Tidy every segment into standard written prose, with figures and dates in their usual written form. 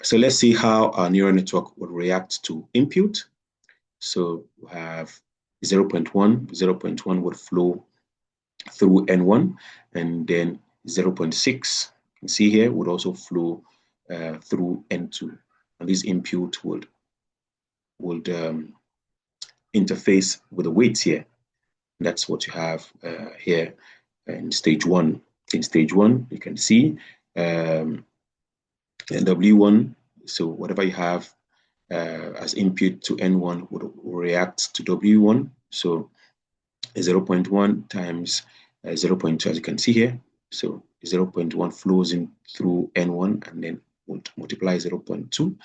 So let's see how our neural network would react to input. So we have 0 0.1, 0 0.1 would flow through N1, and then 0 0.6, you can see here, would also flow through N2. And this input would interface with the weights here. That's what you have here in stage one. In stage one, you can see W1. So whatever you have as input to N1 would react to W1. So 0 0.1 times 0 0.2, as you can see here. So 0 0.1 flows in through N1 and then would multiply 0 0.2.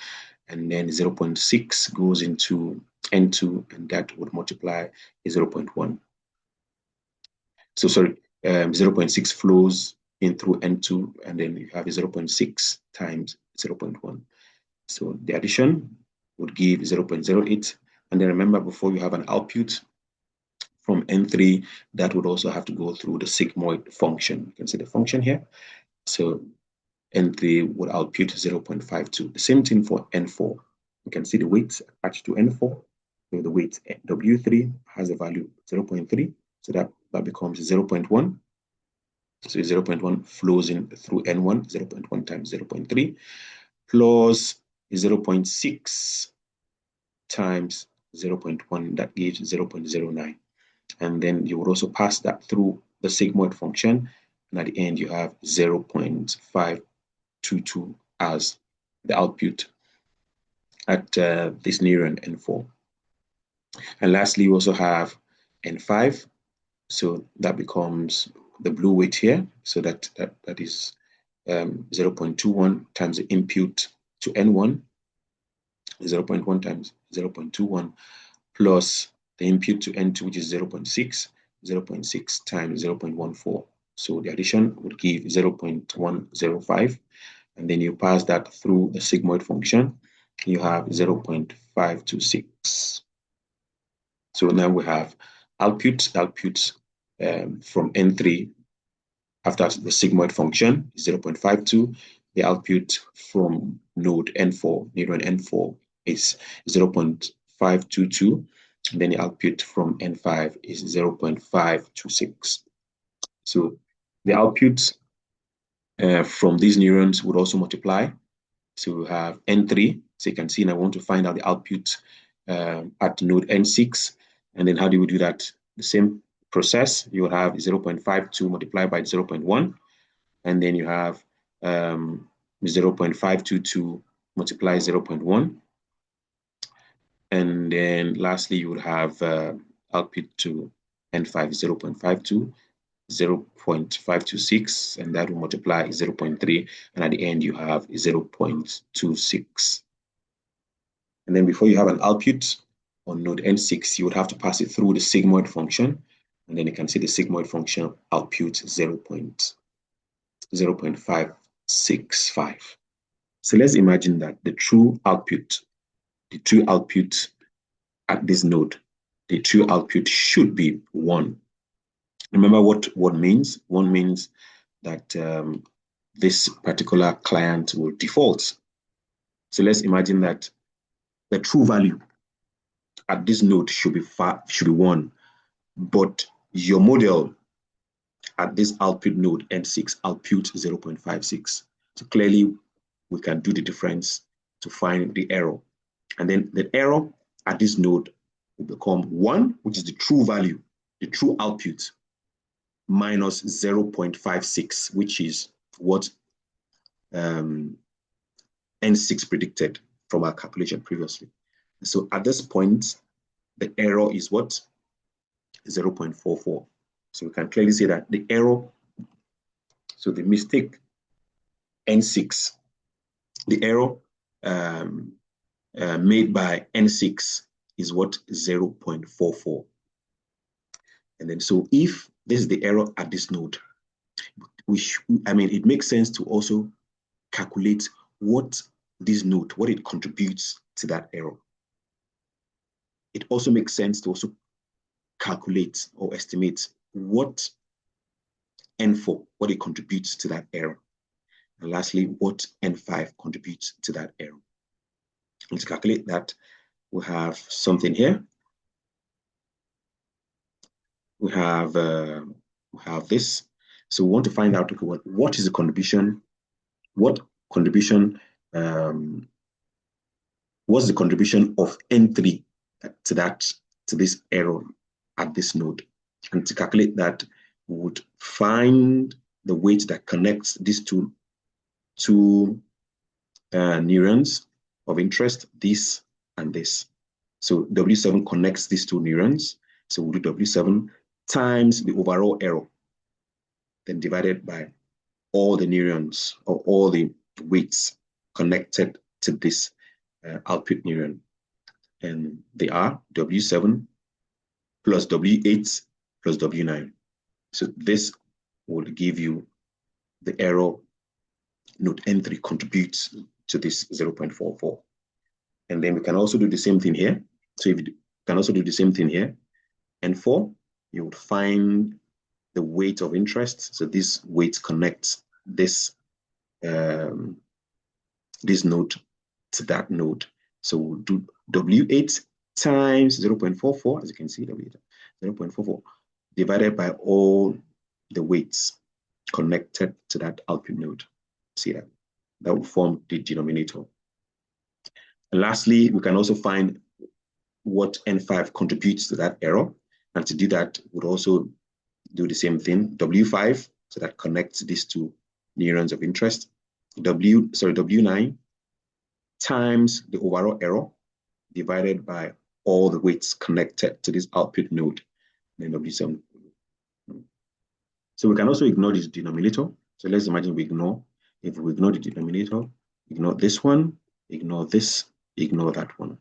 And then 0 0.6 goes into N2 and that would multiply 0 0.1. So sorry, 0 0.6 flows in through N2 and then you have 0 0.6 times 0 0.1. So the addition would give 0 0.08. And then remember, before you have an output from N3, that would also have to go through the sigmoid function. You can see the function here. So N3 would output 0 0.52. The same thing for N4. You can see the weight attached to N4. So the weight W3 has a value 0 0.3. So that becomes 0 0.1. So 0 0.1 flows in through N1, 0 0.1 times 0 0.3, plus 0 0.6 times 0 0.1, that gives 0 0.09. And then you would also pass that through the sigmoid function, and at the end you have 0 0.522 as the output at this neuron N4. And lastly, you also have N5. So that becomes the blue weight here. So that is 0.21 times the input to N1, 0.1 times 0.21 plus the input to N2, which is 0.6, 0.6 times 0.14. So the addition would give 0.105. And then you pass that through the sigmoid function. You have 0.526. So now we have outputs from N3 after the sigmoid function, 0.52. The output from node N4, neuron N4, is 0.522. And then the output from N5 is 0.526. So the output from these neurons would also multiply. So we have N3. So you can see now I want to find out the output at node N6. And then how do we do that? The same process. You will have 0.52 multiplied by 0.1. And then you have 0.522 multiply 0.1. And then lastly, you would have output to N5 0.52, 0.526, and that will multiply 0.3. And at the end, you have 0.26. And then before you have an output on node N6, you would have to pass it through the sigmoid function. And then you can see the sigmoid function output 0.565. So let's imagine that the true output at this node, the true output should be 1. Remember what 1 means? 1 means that this particular client will default. So let's imagine that the true value at this node should be 1, but your model at this output node N6 output 0.56. So clearly we can do the difference to find the error. And then the error at this node will become 1, which is the true value, the true output, minus 0.56, which is what N6 predicted from our calculation previously. So at this point, the error is what? 0.44. So we can clearly say that the error, so the mistake N6, the error made by N6 is what? 0.44. And then so if this is the error at this node, it makes sense to also calculate what this node, what it contributes to that error. It also makes sense to also calculate or estimate what N4, what it contributes to that error. And lastly, what N5 contributes to that error. And to calculate that, we have something here. We have this. So we want to find out, okay, what is the contribution? What contribution? What's the contribution of N3 to this error at this node? And to calculate that, we would find the weight that connects these two neurons of interest, this and this. So W7 connects these two neurons. So we'll do W7 times the overall error, then divided by all the neurons or all the weights connected to this output neuron. And they are W7 plus W8 plus W9. So this will give you the error node N3 contributes to this 0.44. And then we can also do the same thing here. So if you can also do the same thing here. N4, you would find the weight of interest. So this weight connects this this node to that node. So we'll do W8 times 0.44, as you can see, W8, 0.44, divided by all the weights connected to that output node. See that? That will form the denominator. And lastly, we can also find what N5 contributes to that error. And to do that, we'll also do the same thing, W5, so that connects these two neurons of interest, W9 times the overall error divided by all the weights connected to this output node, then W7. So we can also ignore this denominator. So let's imagine we ignore, if we ignore the denominator, ignore this one, ignore this, ignore that one.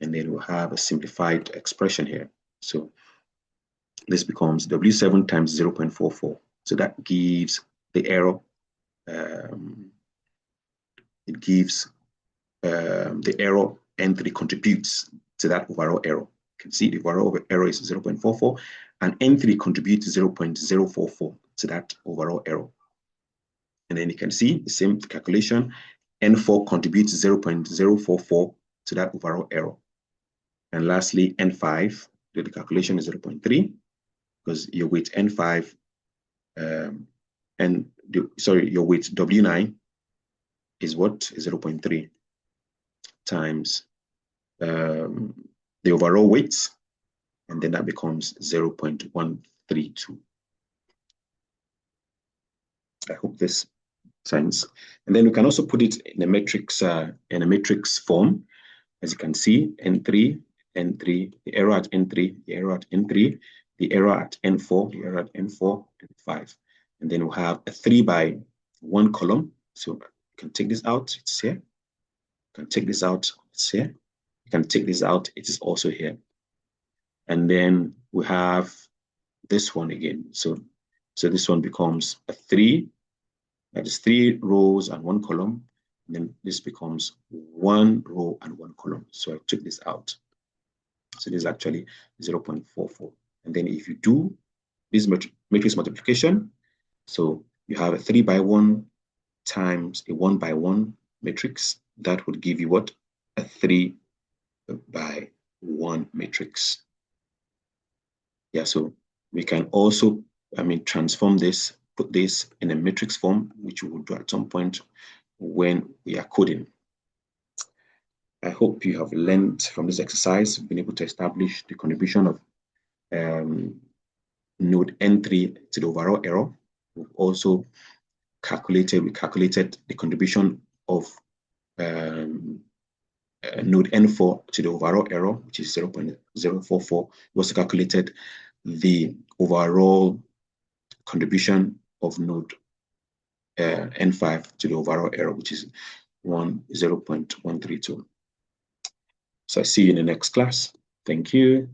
And then we'll have a simplified expression here. So this becomes W7 times 0.44. So that gives the error, it gives the error N3 contributes to that overall error. You can see the overall error is 0.44 and N3 contributes 0.044 to that overall error. And then you can see the same calculation, N4 contributes 0.044 to that overall error. And lastly, N5, the calculation is 0.3 because your weight N5 your weight W9 is what? 0.3 times the overall weight, and then that becomes 0.132. I hope this sense. And then we can also put it in a matrix form. As you can see, N3, the error at N3, the error at N3, the error at N4, the error at N4, N5. And then we'll have a 3-by-1 column. So you can take this out, it's here. You can take this out, it's here. You can take this out, it is also here. And then we have this one again. So this one becomes a 3, that is 3 rows and 1 column. And then this becomes 1 row and 1 column. So I took this out. So this is actually 0.44. And then if you do this matrix multiplication, so you have a 3-by-1 times a 1-by-1 matrix, that would give you what? A 3-by-1 matrix. Yeah, so we can also, transform this, put this in a matrix form, which we will do at some point when we are coding. I hope you have learned from this exercise, been able to establish the contribution of node N3 to the overall error. We've also calculated the contribution of node N4 to the overall error, which is 0.044. We also calculated the overall contribution of node N5 to the overall error, which is 0.132. So I see you in the next class. Thank you.